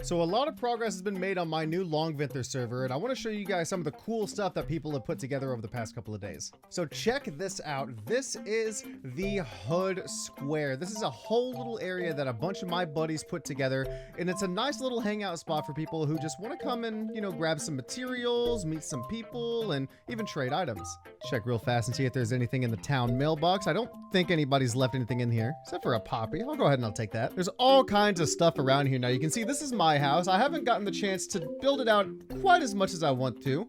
So a lot of progress has been made on my new Longvinther server, and I want to show you guys some of the cool stuff that people have put together over the past couple of days. So check this out. This is the Hood Square. This is a whole little area that a bunch of my buddies put together, and it's a nice little hangout spot for people who just want to come and, you know, grab some materials, meet some people, and even trade items. Check real fast and see if there's anything in the town mailbox. I don't think anybody's left anything in here, except for a poppy. I'll go ahead and I'll take that. There's all kinds of stuff around here. Now you can see this is my house. I haven't gotten the chance to build it out quite as much as I want to.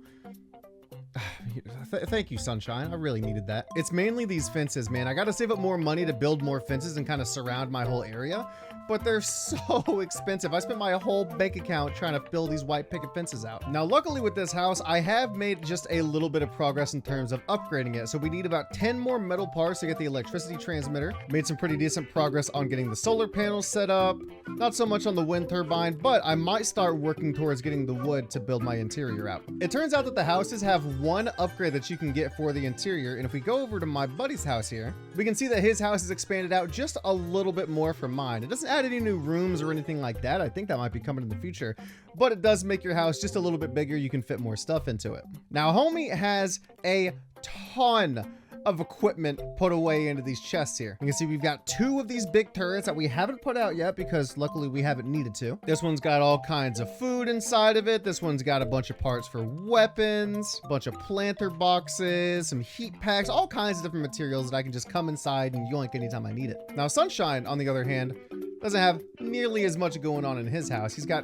Thank you, Sunshine. I really needed that. It's mainly these fences, man. I gotta save up more money to build more fences and kind of surround my whole area, but they're so expensive. I spent my whole bank account trying to build these white picket fences out. Now, luckily with this house, I have made just a little bit of progress in terms of upgrading it. So we need about 10 more metal parts to get the electricity transmitter. Made some pretty decent progress on getting the solar panels set up. Not so much on the wind turbine, but I might start working towards getting the wood to build my interior out. It turns out that the houses have one upgrade that you can get for the interior. And if we go over to my buddy's house here, we can see that his house is expanded out just a little bit more from mine. It doesn't add any new rooms or anything like that. I think that might be coming in the future, but it does make your house just a little bit bigger. You can fit more stuff into it. Now, homie has a ton of equipment put away into these chests here. You can see we've got 2 of these big turrets that we haven't put out yet because luckily we haven't needed to. This one's got all kinds of food inside of it. This one's got a bunch of parts for weapons, a bunch of planter boxes, some heat packs, all kinds of different materials that I can just come inside and yoink anytime I need it. Now, Sunshine, on the other hand, doesn't have nearly as much going on in his house. He's got,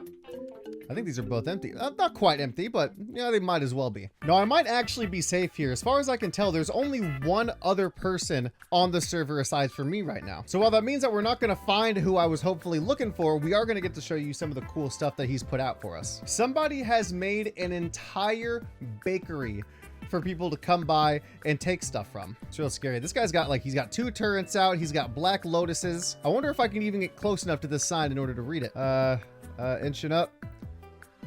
I think these are both empty. Not quite empty, but yeah, they might as well be. Now, I might actually be safe here. As far as I can tell, there's only one other person on the server aside from me right now. So while that means that we're not going to find who I was hopefully looking for, we are going to get to show you some of the cool stuff that he's put out for us. Somebody has made an entire bakery for people to come by and take stuff from. It's real scary. This guy's got he's got 2 turrets out. He's got black lotuses. I wonder if I can even get close enough to this sign in order to read it. Inching up.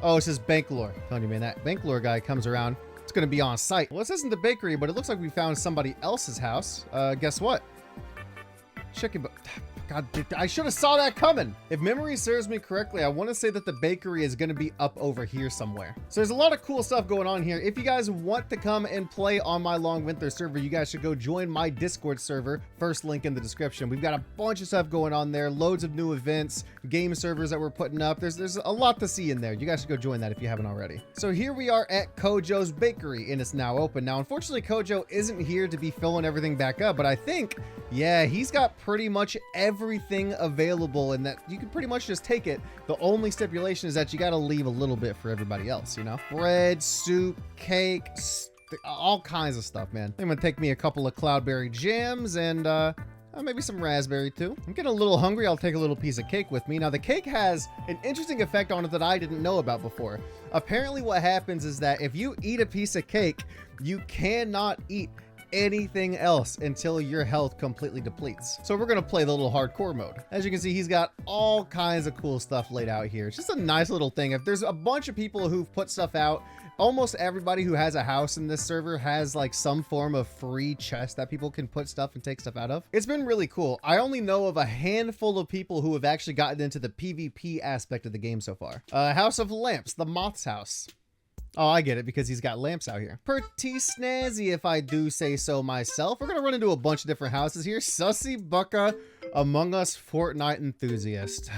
Oh, it says Banklore. I'm telling you, man, that Banklore guy comes around, it's going to be on site. Well, this isn't the bakery, but it looks like we found somebody else's house. Guess what? Chicken, but God, I should have saw that coming. If memory serves me correctly, I want to say that the bakery is going to be up over here somewhere. So there's a lot of cool stuff going on here. If you guys want to come and play on my Longvinther server, you guys should go join my Discord server. First link in the description. We've got a bunch of stuff going on there. Loads of new events, game servers that we're putting up. There's a lot to see in there. You guys should go join that if you haven't already. So here we are at Kojo's bakery, and it's now open. Now, unfortunately, Kojo isn't here to be filling everything back up, but I think, yeah, he's got pretty much everything available and that you can pretty much just take it. The only stipulation is that you got to leave a little bit for everybody else, you know? Bread, soup, cake, all kinds of stuff, man. I'm gonna take me a couple of cloudberry jams and maybe some raspberry too. I'm getting a little hungry. I'll take a little piece of cake with me. Now, the cake has an interesting effect on it that I didn't know about before. Apparently what happens is that if you eat a piece of cake, you cannot eat anything else until your health completely depletes. So we're going to play the little hardcore mode. As you can see, he's got all kinds of cool stuff laid out here. It's just a nice little thing. If there's a bunch of people who've put stuff out, almost everybody who has a house in this server has like some form of free chest that people can put stuff and take stuff out of. It's been really cool. I only know of a handful of people who have actually gotten into the PvP aspect of the game so far. House of Lamps, the Moth's house. Oh, I get it, because he's got lamps out here. Pretty snazzy, if I do say so myself. We're gonna run into a bunch of different houses here. Sussy Bucka, Among Us Fortnite enthusiast.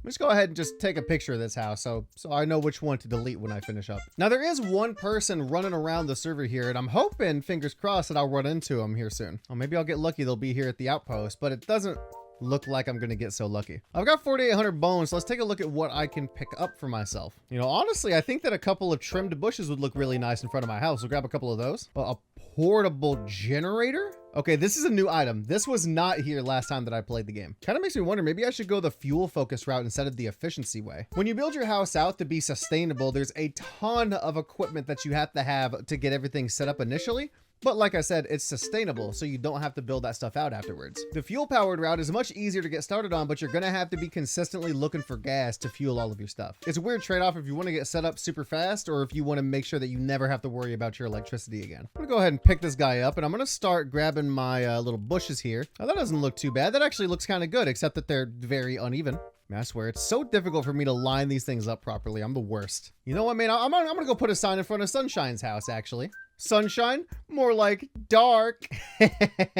Let's go ahead and just take a picture of this house so I know which one to delete when I finish up. Now, there is one person running around the server here, and I'm hoping, fingers crossed, that I'll run into him here soon. Oh, maybe I'll get lucky. They'll be here at the outpost, but it doesn't look like I'm gonna get so lucky. I've got 4,800 bones, so let's take a look at what I can pick up for myself. You know, honestly, I think that a couple of trimmed bushes would look really nice in front of my house. We'll grab a couple of those. A portable generator? Okay, this is a new item. This was not here last time that I played the game. Kind of makes me wonder, maybe I should go the fuel focus route instead of the efficiency way. When you build your house out to be sustainable, there's a ton of equipment that you have to get everything set up initially. But like I said, it's sustainable, so you don't have to build that stuff out afterwards. The fuel-powered route is much easier to get started on, but you're gonna have to be consistently looking for gas to fuel all of your stuff. It's a weird trade-off if you want to get set up super fast, or if you want to make sure that you never have to worry about your electricity again. I'm gonna go ahead and pick this guy up, and I'm gonna start grabbing my little bushes here. Now, that doesn't look too bad. That actually looks kind of good, except that they're very uneven. Man, I swear, it's so difficult for me to line these things up properly. I'm the worst. You know what, man? I'm gonna go put a sign in front of Sunshine's house, actually. Sunshine? More like dark.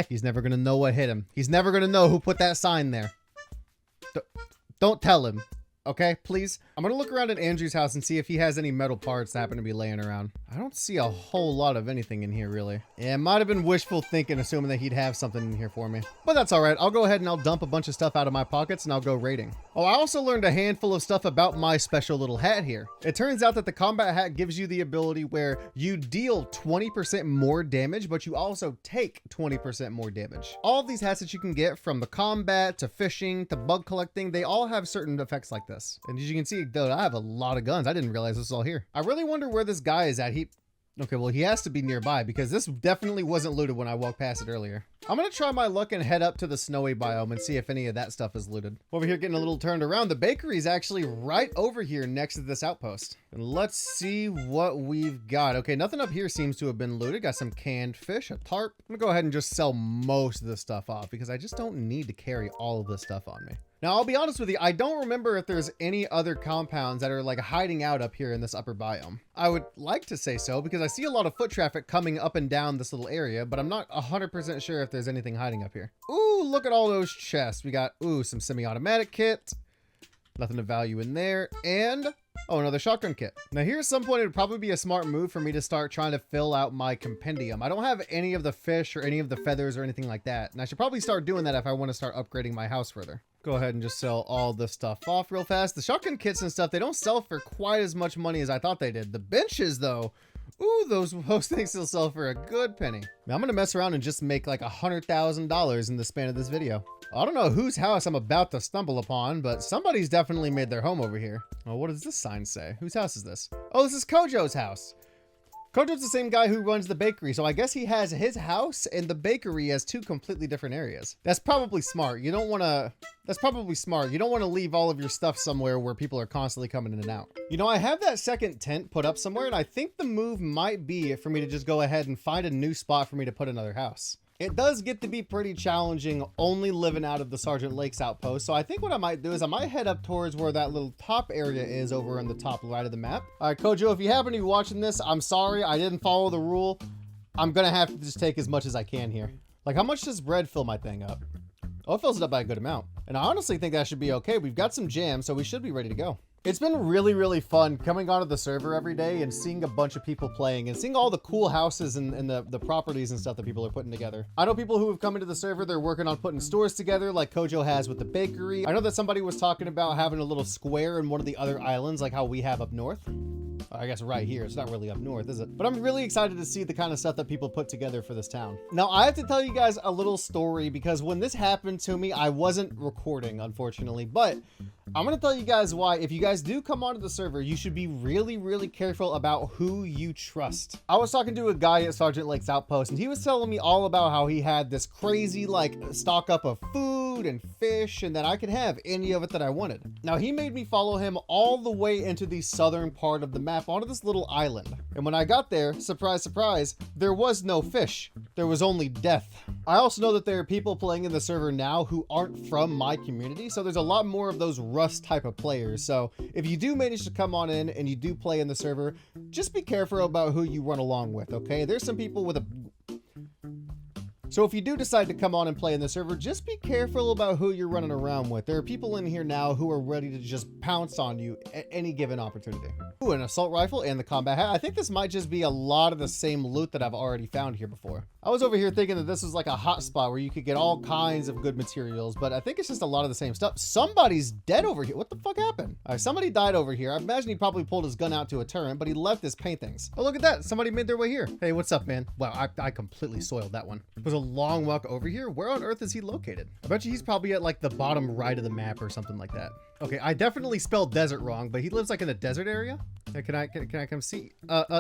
He's never gonna know what hit him. He's never gonna know who put that sign there. Don't tell him. Okay, please. I'm gonna look around at Andrew's house and see if he has any metal parts that happen to be laying around. I don't see a whole lot of anything in here, really. Yeah, it might have been wishful thinking, assuming that he'd have something in here for me. But that's all right. I'll go ahead and I'll dump a bunch of stuff out of my pockets and I'll go raiding. Oh, I also learned a handful of stuff about my special little hat here. It turns out that the combat hat gives you the ability where you deal 20% more damage, but you also take 20% more damage. All of these hats that you can get, from the combat to fishing to bug collecting, they all have certain effects like this. And as you can see, though, I have a lot of guns. I didn't realize this was all here. I really wonder where this guy is at. Okay, well, he has to be nearby because this definitely wasn't looted when I walked past it earlier. I'm gonna try my luck and head up to the snowy biome and see if any of that stuff is looted. Over here getting a little turned around. The bakery is actually right over here next to this outpost. And let's see what we've got. Okay, nothing up here seems to have been looted. Got some canned fish, a tarp. I'm gonna go ahead and just sell most of this stuff off because I just don't need to carry all of this stuff on me. Now, I'll be honest with you, I don't remember if there's any other compounds that are like hiding out up here in this upper biome. I would like to say so because I see a lot of foot traffic coming up and down this little area, but I'm not 100% sure if there's anything hiding up here. Ooh, look at all those chests. We got, ooh, some semi-automatic kit. Nothing of value in there. And, oh, another shotgun kit. Now here at some point, it would probably be a smart move for me to start trying to fill out my compendium. I don't have any of the fish or any of the feathers or anything like that. And I should probably start doing that if I want to start upgrading my house further. Go ahead and just sell all this stuff off real fast. The shotgun kits and stuff, they don't sell for quite as much money as I thought they did. The benches, though, ooh, those things will sell for a good penny. Now, I'm going to mess around and just make like $100,000 in the span of this video. I don't know whose house I'm about to stumble upon, but somebody's definitely made their home over here. Oh, what does this sign say? Whose house is this? Oh, this is Kojo's house. Kojo's the same guy who runs the bakery, so I guess he has his house and the bakery as two completely different areas. That's probably smart. You don't want to... That's probably smart. You don't want to leave all of your stuff somewhere where people are constantly coming in and out. You know, I have that second tent put up somewhere, and I think the move might be for me to just go ahead and find a new spot for me to put another house. It does get to be pretty challenging only living out of the Sergeant Lakes outpost. So I think what I might do is I might head up towards where that little top area is over on the top right of the map. All right, Kojo, if you happen to be watching this, I'm sorry. I didn't follow the rule. I'm going to have to just take as much as I can here. Like, how much does bread fill my thing up? Oh, it fills it up by a good amount. And I honestly think that should be okay. We've got some jam, so we should be ready to go. It's been really, really fun coming onto the server every day and seeing a bunch of people playing and seeing all the cool houses and the properties and stuff that people are putting together. I know people who have come into the server, they're working on putting stores together like Kojo has with the bakery. I know that somebody was talking about having a little square in one of the other islands like how we have up north. I guess right here. It's not really up north, is it? But I'm really excited to see the kind of stuff that people put together for this town. Now, I have to tell you guys a little story because when this happened to me, I wasn't recording, unfortunately, but I'm going to tell you guys why. If you guys do come onto the server, you should be really, really careful about who you trust. I was talking to a guy at Sergeant Lake's outpost, and he was telling me all about how he had this crazy, like, stock up of food and fish, and that I could have any of it that I wanted. Now, he made me follow him all the way into the southern part of the map onto this little island. And when I got there, surprise, surprise, there was no fish. There was only death. I also know that there are people playing in the server now who aren't from my community, so there's a lot more of those Rust type of players. So if you do manage to come on in and you do play in the server, just be careful about who you run along with, okay? There's some people with a... So if you do decide to come on and play in the server, just be careful about who you're running around with. There are people in here now who are ready to just pounce on you at any given opportunity. Ooh, an assault rifle and the combat hat. I think this might just be a lot of the same loot that I've already found here before. I was over here thinking that this was like a hot spot where you could get all kinds of good materials, but I think it's just a lot of the same stuff. Somebody's dead over here. What the fuck happened? All right, somebody died over here. I imagine he probably pulled his gun out to a turret, but he left his paintings. Oh, look at that. Somebody made their way here. Hey, what's up, man? Wow, I completely soiled that one. It was a long walk over here. Where on earth is he located? I bet you he's probably at like the bottom right of the map or something like that. Okay, I definitely spelled desert wrong, but he lives like in a desert area. Can I come see?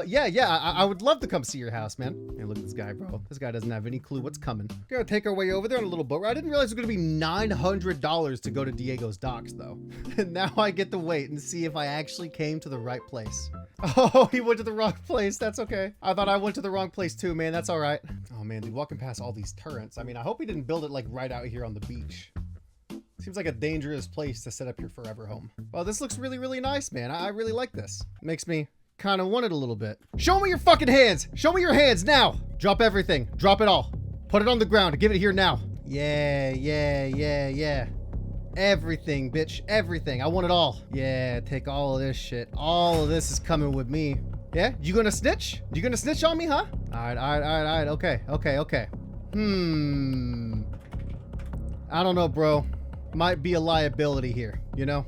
Yeah, I would love to come see your house, man. Hey, look at this guy, bro. This guy doesn't have any clue what's coming. We're gonna take our way over there on a little boat ride. I didn't realize it was gonna be $900 to go to Diego's docks, though. And now I get to wait and see if I actually came to the right place. Oh, he went to the wrong place. That's okay. I thought I went to the wrong place too, man. That's all right. Oh man, dude, walking past all these turrets. I mean, I hope he didn't build it like right out here on the beach. Seems like a dangerous place to set up your forever home. Well, this looks really, really nice, man. I really like this. Makes me kind of want it a little bit. Show me your fucking hands. Show me your hands now. Drop everything. Drop it all. Put it on the ground. Give it here now. Yeah, yeah, yeah, yeah. Everything, bitch. Everything. I want it all. Yeah, take all of this shit. All of this is coming with me. Yeah? You gonna snitch? You gonna snitch on me, huh? Alright, alright, alright, alright. Okay, okay, okay. I don't know, bro. Might be a liability here, you know?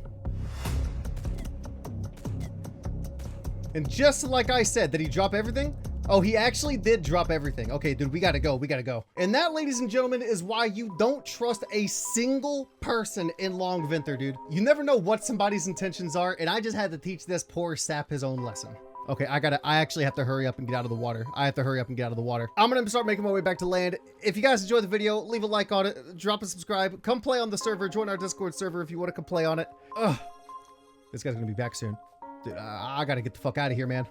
And just like I said, did he drop everything? Oh, he actually did drop everything. Okay, dude, we gotta go. We gotta go. And that, ladies and gentlemen, is why you don't trust a single person in Long Winter, dude. You never know what somebody's intentions are, and I just had to teach this poor sap his own lesson. Okay, I actually have to hurry up and get out of the water. I have to hurry up and get out of the water. I'm gonna start making my way back to land. If you guys enjoyed the video, leave a like on it, drop a subscribe, come play on the server, join our Discord server if you want to come play on it. Ugh. This guy's gonna be back soon. Dude, I gotta get the fuck out of here, man.